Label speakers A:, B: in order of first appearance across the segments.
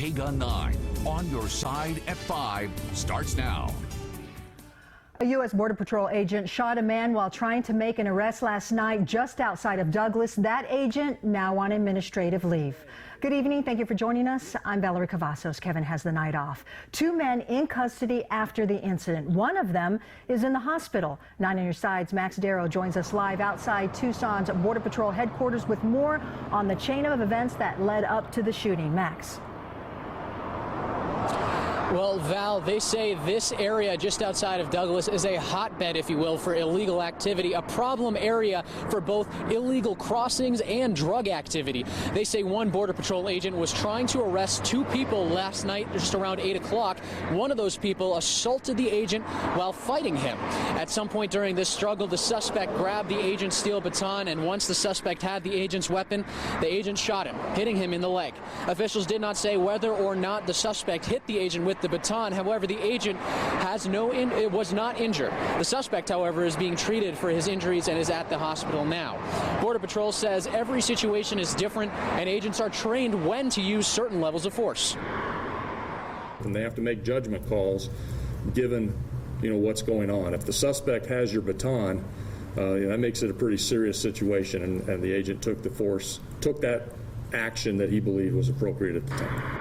A: Kgun 9 on your side at 5 starts now.
B: A U.S. Border Patrol agent shot a man while trying to make an arrest last night just outside of Douglas. That agent now on administrative leave. Good evening. Thank you for joining us. I'm Valerie Cavazos. Kevin has the night off. 2 men in custody after the incident. One of them is in the hospital. 9 on your side's Max Darrow joins us live outside Tucson's Border Patrol headquarters with more on the chain of events that led up to the shooting. Max.
C: Well, Val, they say this area just outside of Douglas is a hotbed, if you will, for illegal activity, a problem area for both illegal crossings and drug activity. They say one Border Patrol agent was trying to arrest 2 people last night just around 8 o'clock. One of those people assaulted the agent while fighting him. At some point during this struggle, the suspect grabbed the agent's steel baton, and once the suspect had the agent's weapon, the agent shot him, hitting him in the leg. Officials did not say whether or not the suspect hit the agent with the baton. However, the agent was not injured. The suspect, however, is being treated for his injuries and is at the hospital now. Border Patrol says every situation is different and agents are trained when to use certain levels of force.
D: And they have to make judgment calls given, what's going on. If the suspect has your baton, that makes it a pretty serious situation, and the agent took that action that he believed was appropriate at the time.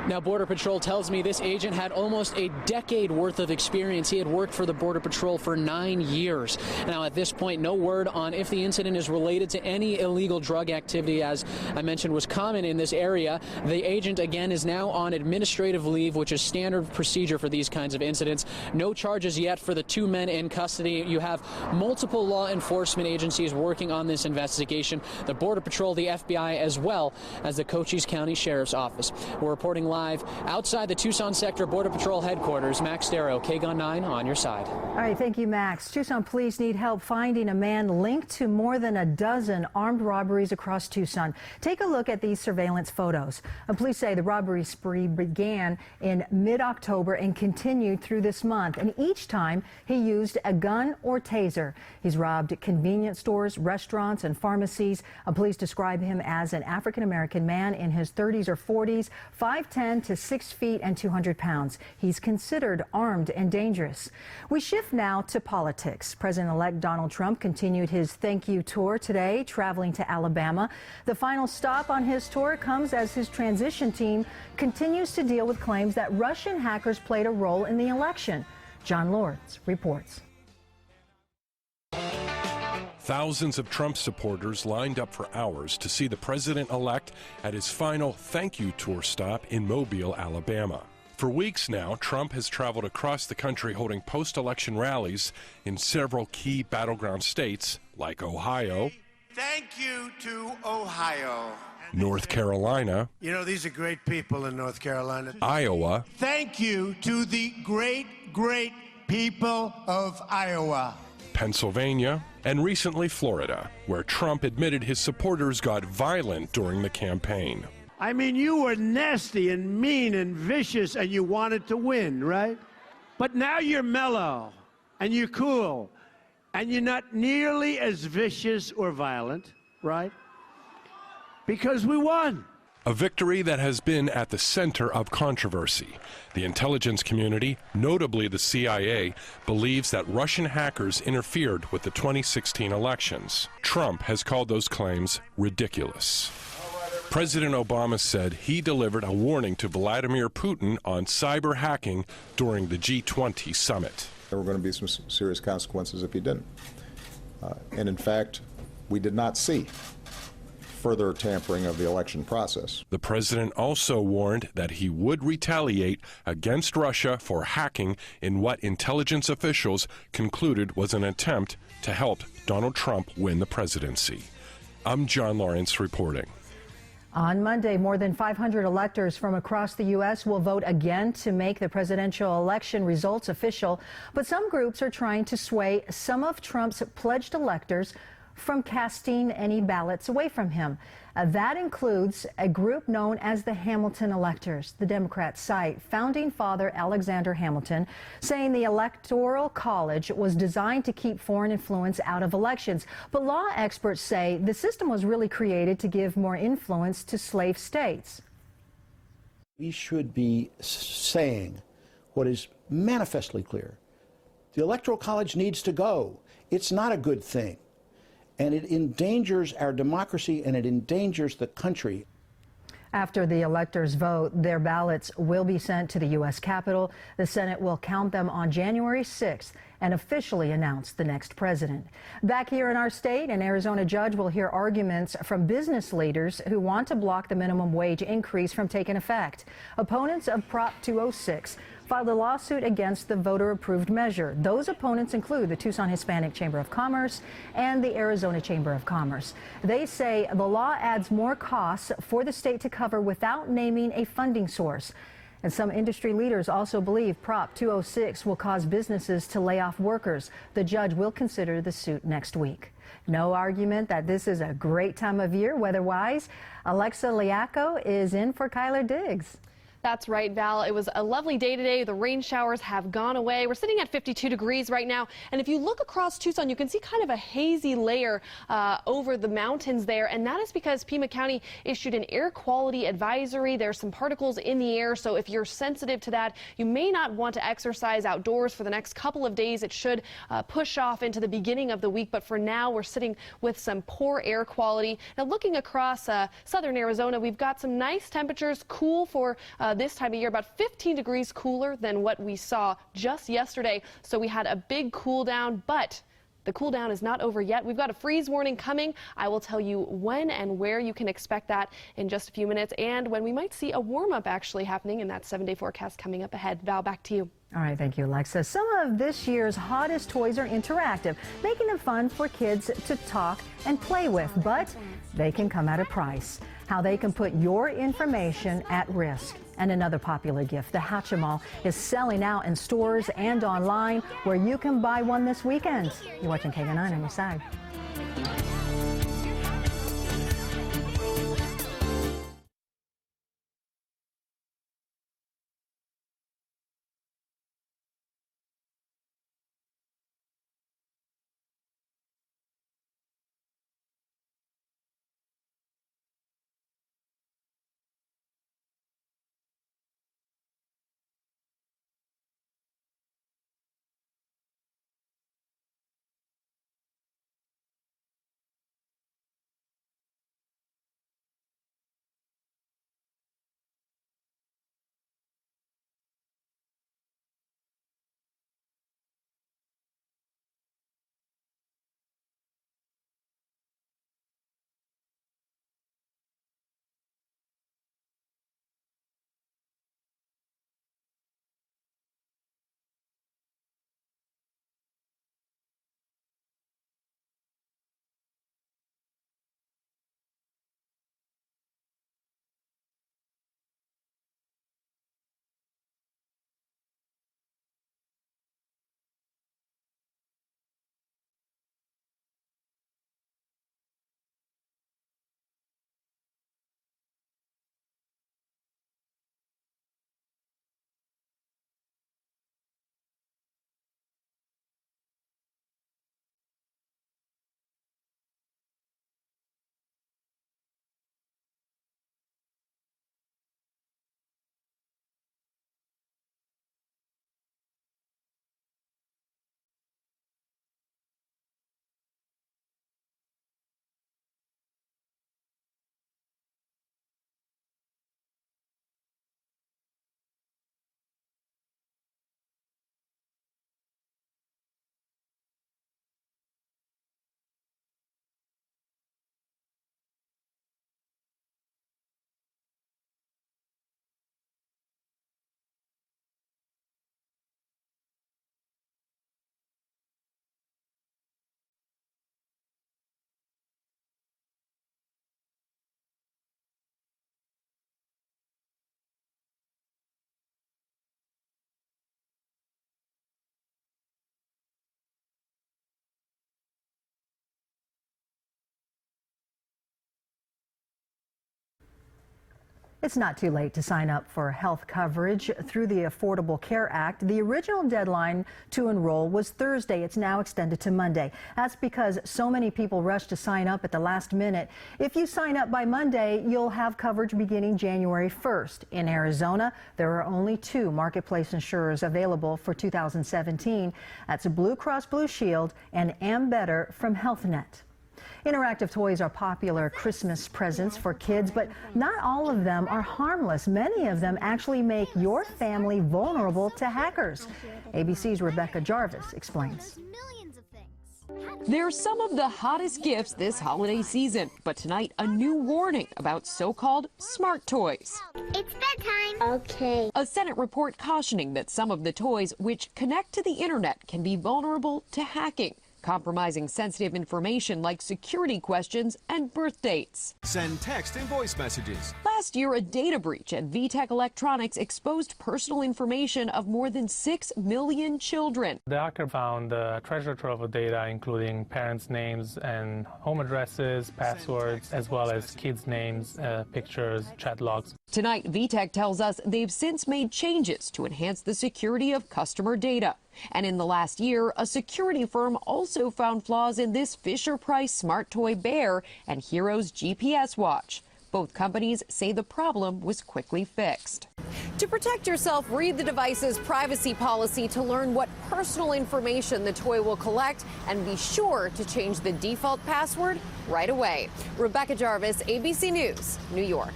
C: Now, Border Patrol tells me this agent had almost a decade worth of experience. He had worked for the Border Patrol for 9 years. Now, at this point, no word on if the incident is related to any illegal drug activity, as I mentioned, was common in this area. The agent, again, is now on administrative leave, which is standard procedure for these kinds of incidents. No charges yet for the 2 men in custody. You have multiple law enforcement agencies working on this investigation, the Border Patrol, the FBI, as well as the Cochise County Sheriff's Office. We're reporting live outside the Tucson Sector Border Patrol headquarters. Max Darrow, Kgun 9 on your side.
B: All right, thank you, Max. Tucson police need help finding a man linked to more than a dozen armed robberies across Tucson. Take a look at these surveillance photos. Police say the robbery spree began in mid-October and continued through this month. And each time he used a gun or taser. He's robbed convenience stores, restaurants, and pharmacies. Police describe him as an African-American man in his 30s or 40s, 5'10" to 6 feet and 200 pounds. He's considered armed and dangerous. We shift now to politics. President-elect Donald Trump continued his thank you tour today, traveling to Alabama. The final stop on his tour comes as his transition team continues to deal with claims that Russian hackers played a role in the election. John Lawrence reports.
E: Thousands of Trump supporters lined up for hours to see the president-elect at his final thank you tour stop in Mobile, Alabama. For weeks now, Trump has traveled across the country holding post-election rallies in several key battleground states like Ohio.
F: Thank you to Ohio.
E: North Carolina.
F: These are great people in North Carolina.
E: Iowa.
F: Thank you to the great, great people of Iowa.
E: Pennsylvania, and recently Florida, where Trump admitted his supporters got violent during the campaign.
G: I mean, you were nasty and mean and vicious, and you wanted to win, right? But now you're mellow, and you're cool, and you're not nearly as vicious or violent, right? Because we won.
E: A victory that has been at the center of controversy. The intelligence community, notably the CIA, believes that Russian hackers interfered with the 2016 elections. Trump has called those claims ridiculous. President Obama said he delivered a warning to Vladimir Putin on cyber hacking during the G20 summit.
H: There were going to be some serious consequences if he didn't. And in fact, we did not see further tampering of the election process.
E: The president also warned that he would retaliate against Russia for hacking in what intelligence officials concluded was an attempt to help Donald Trump win the presidency. I'm John Lawrence reporting.
B: On Monday, more than 500 electors from across the U.S. will vote again to make the presidential election results official. But some groups are trying to sway some of Trump's pledged electors from casting any ballots away from him. That includes a group known as the Hamilton electors. The Democrats cite founding father Alexander Hamilton, saying the Electoral College was designed to keep foreign influence out of elections. But law experts say the system was really created to give more influence to slave states.
I: We should be saying what is manifestly clear. The Electoral College needs to go. It's not a good thing. And it endangers our democracy and it endangers the country.
B: After the electors vote, their ballots will be sent to the U.S. Capitol. The Senate will count them on January 6th and officially announce the next president. Back here in our state, an Arizona judge will hear arguments from business leaders who want to block the minimum wage increase from taking effect. Opponents of Prop 206 filed a lawsuit against the voter-approved measure. Those opponents include the Tucson Hispanic Chamber of Commerce and the Arizona Chamber of Commerce. They say the law adds more costs for the state to cover without naming a funding source. And some industry leaders also believe Prop 206 will cause businesses to lay off workers. The judge will consider the suit next week. No argument that this is a great time of year weather-wise. Alexa Liaco is in for Kyler Diggs.
J: That's right, Val. It was a lovely day today. The rain showers have gone away. We're sitting at 52 degrees right now. And if you look across Tucson, you can see kind of a hazy layer over the mountains there. And that is because Pima County issued an air quality advisory. There's some particles in the air. So if you're sensitive to that, you may not want to exercise outdoors for the next couple of days. It should push off into the beginning of the week. But for now, we're sitting with some poor air quality. Now, looking across southern Arizona, we've got some nice temperatures, cool for this time of year, about 15 degrees cooler than what we saw just yesterday. So we had a big cool down, but the cool down is not over yet. We've got a freeze warning coming. I will tell you when and where you can expect that in just a few minutes, and when we might see a warm up actually happening in that 7-day forecast coming up ahead. Val, back to you.
B: All right, thank you, Alexa. Some of this year's hottest toys are interactive, making them fun for kids to talk and play with, but they can come at a price. How they can put your information at risk. And another popular gift, the Hatchimal, is selling out in stores and online, where you can buy one this weekend. You're watching Kgun on your side. It's not too late to sign up for health coverage through the Affordable Care Act. The original deadline to enroll was Thursday. It's now extended to Monday. That's because so many people rush to sign up at the last minute. If you sign up by Monday, you'll have coverage beginning January 1st. In Arizona, there are only 2 marketplace insurers available for 2017. That's Blue Cross Blue Shield and Ambetter from HealthNet. Interactive toys are popular Christmas presents for kids, but not all of them are harmless. Many of them actually make your family vulnerable to hackers. ABC's Rebecca Jarvis explains.
K: They're some of the hottest gifts this holiday season, but tonight a new warning about so-called smart toys.
L: It's bedtime. Okay.
K: A Senate report cautioning that some of the toys which connect to the internet can be vulnerable to hacking, compromising sensitive information like security questions and birth dates.
M: Send text and voice messages.
K: Last year, a data breach at VTech Electronics exposed personal information of more than 6 million children.
N: The hacker found a treasure trove of data, including parents' names and home addresses, passwords, as well as kids' names, pictures, chat logs.
K: Tonight, VTech tells us they've since made changes to enhance the security of customer data. And in the last year, a security firm also found flaws in this Fisher-Price smart toy bear and Hero's GPS watch. Both companies say the problem was quickly fixed.
O: To protect yourself, read the device's privacy policy to learn what personal information the toy will collect, and be sure to change the default password right away. Rebecca Jarvis, ABC News, New York.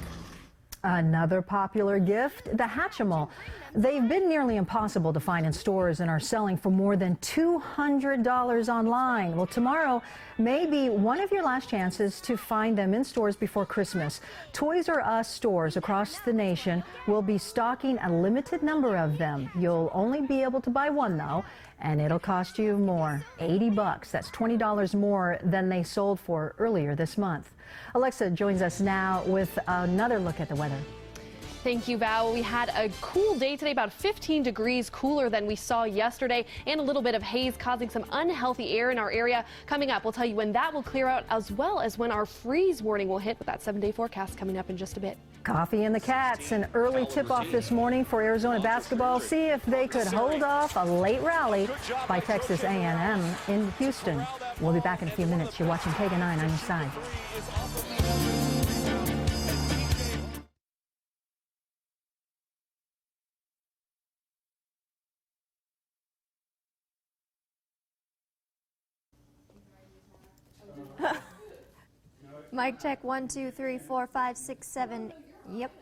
B: Another popular gift, the Hatchimal. They've been nearly impossible to find in stores and are selling for more than $200 online. Well, tomorrow may be one of your last chances to find them in stores before Christmas. Toys R Us stores across the nation will be stocking a limited number of them. You'll only be able to buy one, though, and it'll cost you more, $80. That's $20 more than they sold for earlier this month. Alexa joins us now with another look at the weather.
J: Thank you, Val. We had a cool day today, about 15 degrees cooler than we saw yesterday, and a little bit of haze causing some unhealthy air in our area. Coming up, we'll tell you when that will clear out, as well as when our freeze warning will hit with that 7-day forecast coming up in just a bit.
B: Coffee and the Cats, an early tip-off this morning for Arizona basketball. See if they could hold off a late rally by Texas A&M in Houston. We'll be back in a few minutes. You're watching Kgun on your side.
L: Mic check 1, 2, 3, 4, 5, 6, 7. Yep.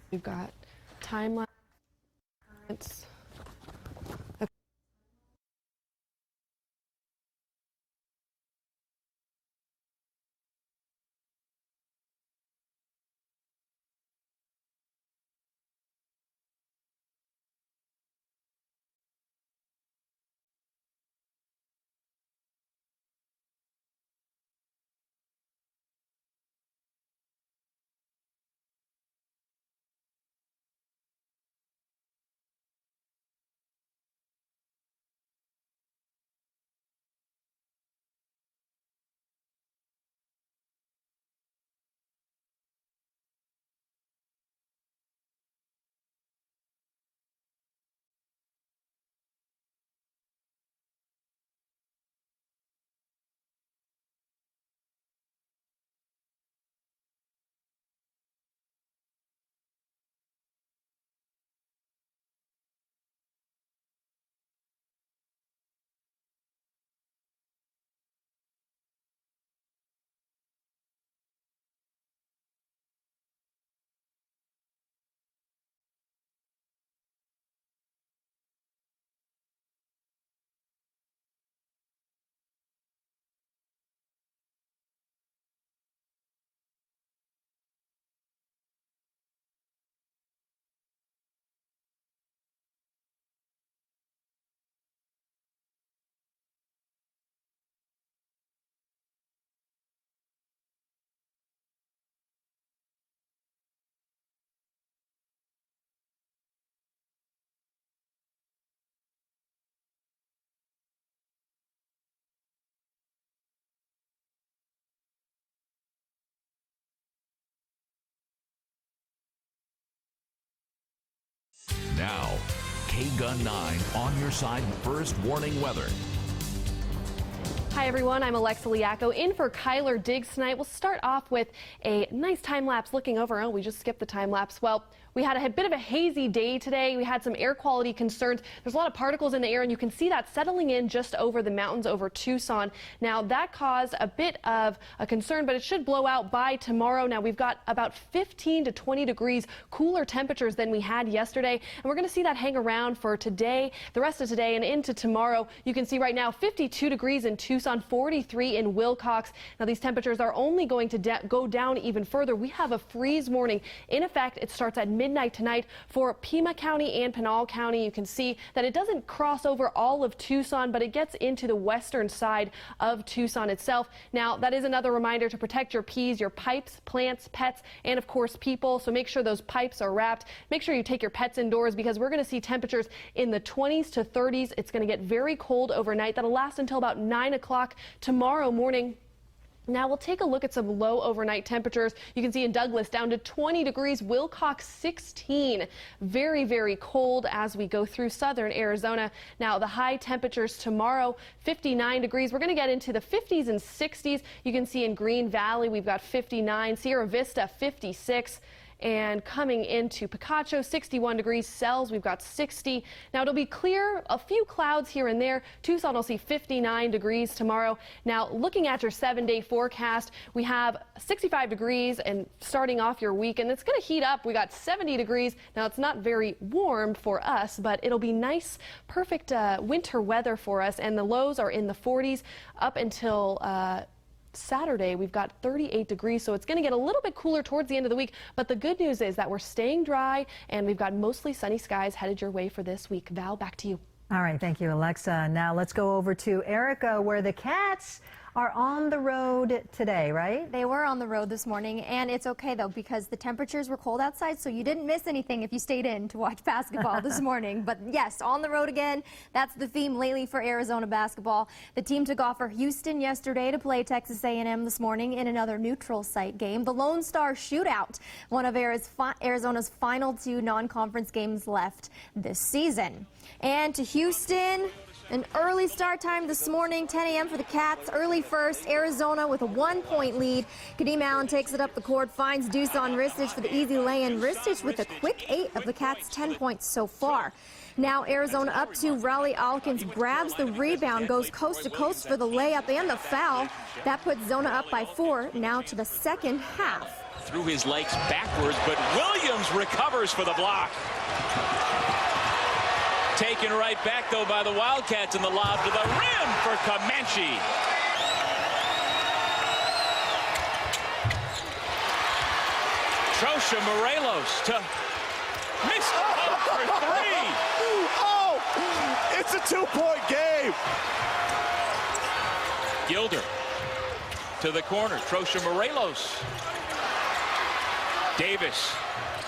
J: We've got timelines.
A: Now, Kgun 9 on your side first warning weather.
J: Hi everyone, I'm Alexa Liacco in for Kyler Diggs tonight. We'll start off with a nice time lapse looking over. Oh, we just skipped the time lapse. Well, we had a bit of a hazy day today. We had some air quality concerns. There's a lot of particles in the air, and you can see that settling in just over the mountains over Tucson. Now, that caused a bit of a concern, but it should blow out by tomorrow. Now, we've got about 15 to 20 degrees cooler temperatures than we had yesterday, and we're going to see that hang around for today, the rest of today, and into tomorrow. You can see right now 52 degrees in Tucson, 43 in Wilcox. Now, these temperatures are only going to go down even further. We have a freeze warning in effect. It starts at midnight tonight for Pima County and Pinal County. You can see that it doesn't cross over all of Tucson, but it gets into the western side of Tucson itself. Now, that is another reminder to protect your peas, your pipes, plants, pets, and of course people. So make sure those pipes are wrapped. Make sure you take your pets indoors because we're going to see temperatures in the 20s to 30s. It's going to get very cold overnight. That'll last until about 9 o'clock tomorrow morning. Now we'll take a look at some low overnight temperatures. You can see in Douglas down to 20 degrees, Wilcox 16. Very, very cold as we go through southern Arizona. Now the high temperatures tomorrow, 59 degrees. We're going to get into the 50s and 60s. You can see in Green Valley we've got 59, Sierra Vista 56. And coming into Picacho, 61 degrees. Sells, we've got 60. Now it'll be clear, a few clouds here and there. Tucson will see 59 degrees tomorrow. Now looking at your 7-day forecast, we have 65 degrees and starting off your week, and it's going to heat up. We got 70 degrees. Now it's not very warm for us, but it'll be nice, perfect winter weather for us. And the lows are in the 40s up until Saturday. We've got 38 degrees, so it's going to get a little bit cooler towards the end of the week. But the good news is that we're staying dry, and we've got mostly sunny skies headed your way for this week. Val, back to you.
B: All right, thank you, Alexa. Now let's go over to Erica, where the Cats are on the road today, right?
L: They were on the road this morning, and it's okay, though, because the temperatures were cold outside, so you didn't miss anything if you stayed in to watch basketball this morning. But yes, on the road again. That's the theme lately for Arizona basketball. The team took off for Houston yesterday to play Texas A&M this morning in another neutral site game. The Lone Star Shootout, one of Arizona's final 2 non-conference games left this season. And to Houston, an early start time this morning, 10 a.m. for the Cats. Early first, Arizona with a 1-point lead. Kadeem Allen takes it up the court, finds Dusan Ristic for the easy lay-in. Ristic with a quick 8 of the Cats' 10 points so far. Now Arizona up 2. Riley Alkins grabs the rebound, goes coast to coast for the layup and the foul. That puts Zona up by 4, now to the second half.
P: Through his legs backwards, but Williams recovers for the block. Taken right back, though, by the Wildcats, and the lob to the rim for Comanche. Trosha Morelos to miss for 3.
Q: Oh, it's a 2-point game.
P: Gilder to the corner. Trosha Morelos. Davis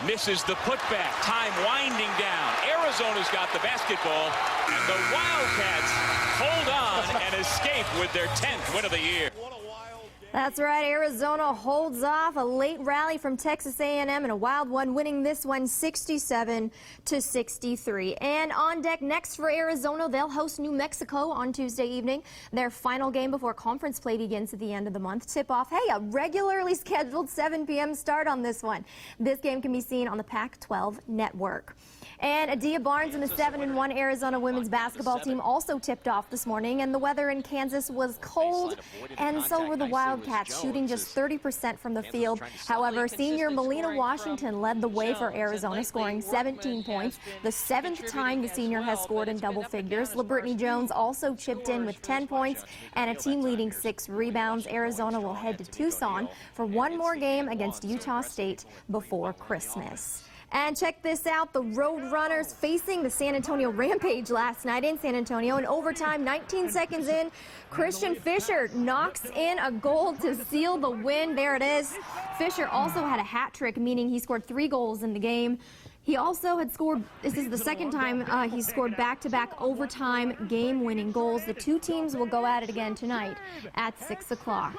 P: misses the putback. Time winding down. Arizona's got the basketball, and the Wildcats hold on and escape with their 10th win of the year.
L: That's right, Arizona holds off a late rally from Texas A&M and a wild one, winning this one 67-63. And on deck next for Arizona, they'll host New Mexico on Tuesday evening. Their final game before conference play begins at the end of the month. Tip-off, hey, a regularly scheduled 7 p.m. start on this one. This game can be seen on the Pac-12 network. And Adia Barnes and the 7-1 Arizona women's basketball team also tipped off this morning, and the weather in Kansas was cold, and so were the Wildcats, shooting just 30% from the field. However, senior Melina Washington led the way for Arizona, scoring 17 points, the 7th time the senior has scored in double figures. LaBrittany Jones also chipped in with 10 points and a team-leading 6 rebounds. Arizona will head to Tucson for one more game against Utah State before Christmas. And check this out, the Roadrunners facing the San Antonio Rampage last night in San Antonio. In overtime, 19 seconds in, Christian Fisher knocks in a goal to seal the win. There it is. Fisher also had a hat trick, meaning he scored 3 goals in the game. He also had scored, this is the second time he scored back-to-back overtime game-winning goals. The two teams will go at it again tonight at 6 o'clock.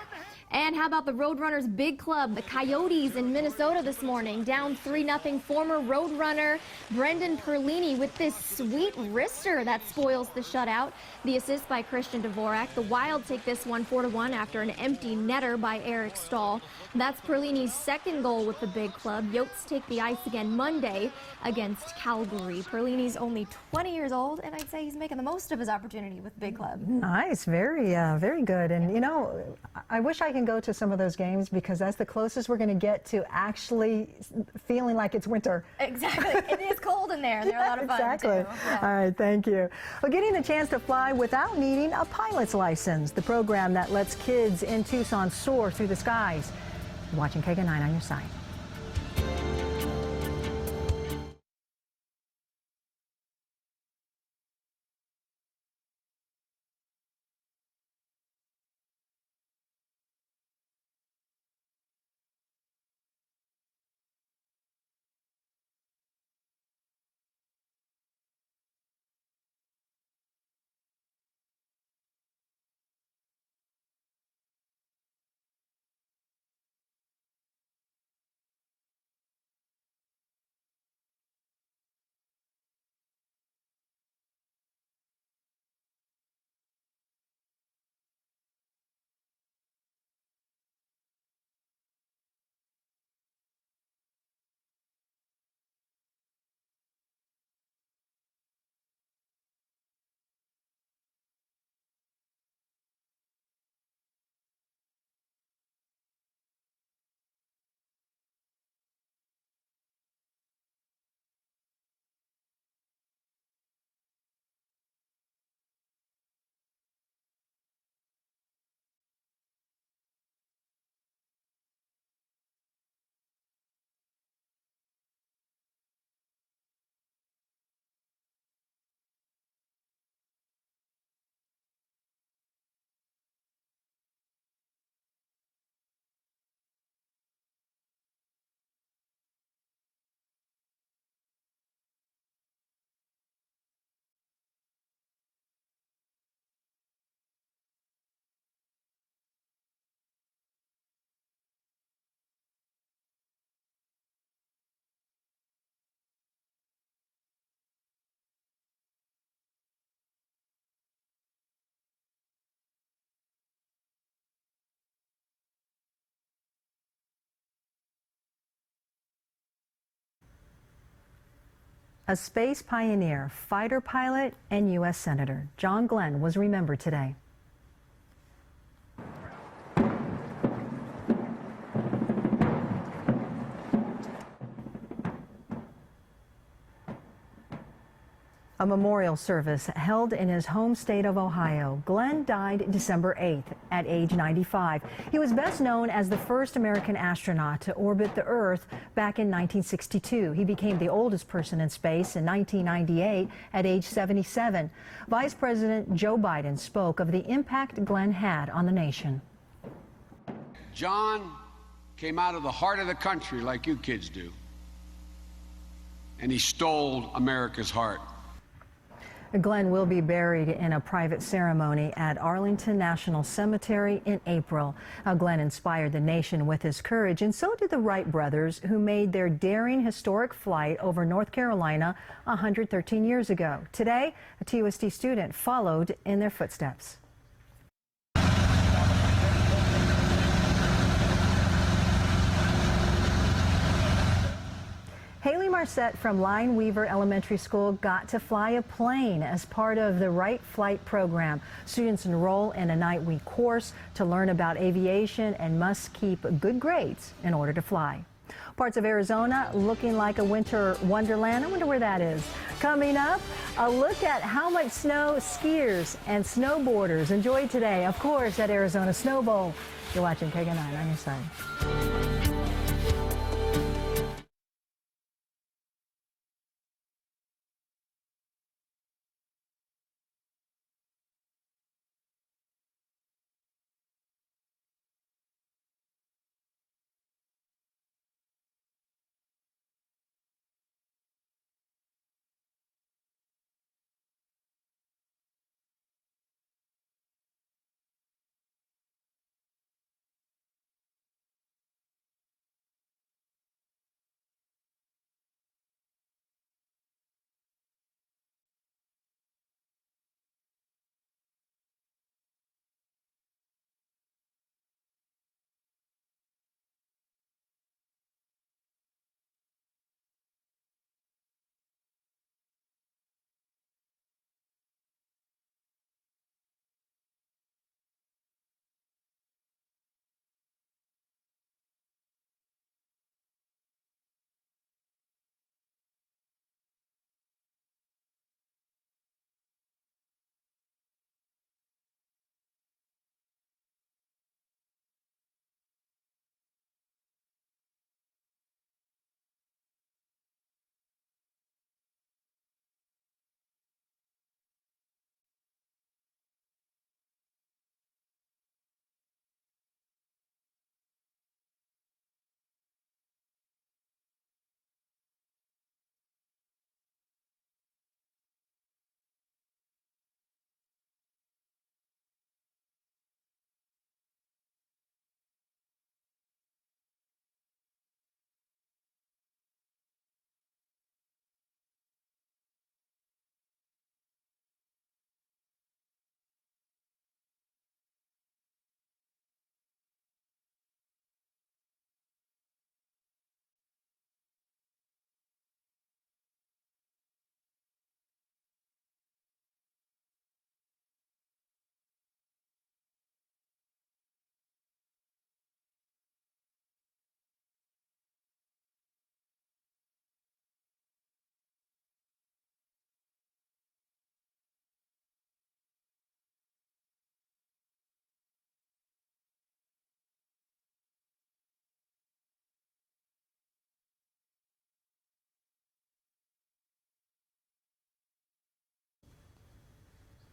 L: And how about the Roadrunners Big Club, the Coyotes in Minnesota this morning, down 3-0. Former Roadrunner Brendan Perlini with this sweet wrister that spoils the shutout. The assist by Christian Dvorak. The Wild take this one 4-1 after an empty netter by Eric Stahl. That's Perlini's second goal with the Big Club. Yotes take the ice again Monday against Calgary. Perlini's only 20 years old, and I'd say he's making the most of his opportunity with Big Club.
B: Nice, very good. And you know, I wish I can go to some of those games because that's the closest we're going to get to actually feeling like it's winter.
L: Exactly. It is cold in there. They're a lot of fun,
B: exactly.
L: too. Yeah.
B: All right, thank you. Well, getting the chance to fly without needing a pilot's license, the program that lets kids in Tucson soar through the skies. You're watching Kgun on your side. A space pioneer, fighter pilot, and U.S. Senator John Glenn was remembered today. A memorial service held in his home state of Ohio. Glenn died December 8th at age 95. He was best known as the first American astronaut to orbit the Earth back in 1962. He became the oldest person in space in 1998 at age 77. Vice President Joe Biden spoke of the impact Glenn had on the nation.
R: John came out of the heart of the country like you kids do, and he stole America's heart.
B: Glenn will be buried in a private ceremony at Arlington National Cemetery in April. Glenn inspired the nation with his courage, and so did the Wright brothers, who made their daring historic flight over North Carolina 113 years ago. Today, a TUSD student followed in their footsteps. Haley Marcette from Lineweaver Elementary School got to fly a plane as part of the Wright Flight program. Students enroll in a night-week course to learn about aviation and must keep good grades in order to fly. Parts of Arizona looking like a winter wonderland. I wonder where that is. Coming up, a look at how much snow skiers and snowboarders enjoyed today, of course, at Arizona Snow Bowl. You're watching Kgun on your side.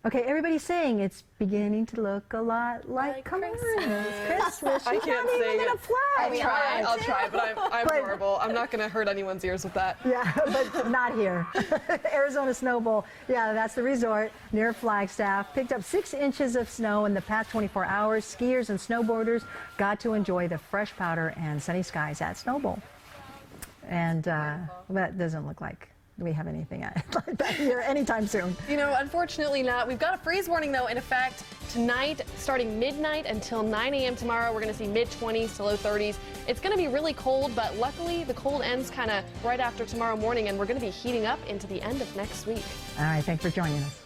B: Okay, everybody's saying it's beginning to look a lot like Christmas. Christmas.
J: I can't
B: She's not
J: sing
B: even gonna
J: it.
B: fly.
J: I'll try, but I'm horrible. I'm not going to hurt anyone's ears with that.
B: Yeah, but not here. Arizona Snow Bowl. Yeah, that's the resort near Flagstaff. Picked up 6 inches of snow in the past 24 hours. Skiers and snowboarders got to enjoy the fresh powder and sunny skies at Snow Bowl. And that doesn't look like we have anything like that here anytime soon.
J: You know, unfortunately not. We've got a freeze warning, though, in effect tonight, starting midnight until 9 a.m. tomorrow. We're going to see mid-20s to low 30s. It's going to be really cold, but luckily the cold ends kind of right after tomorrow morning, and we're going to be heating up into the end of next week.
B: All right, thanks for joining us.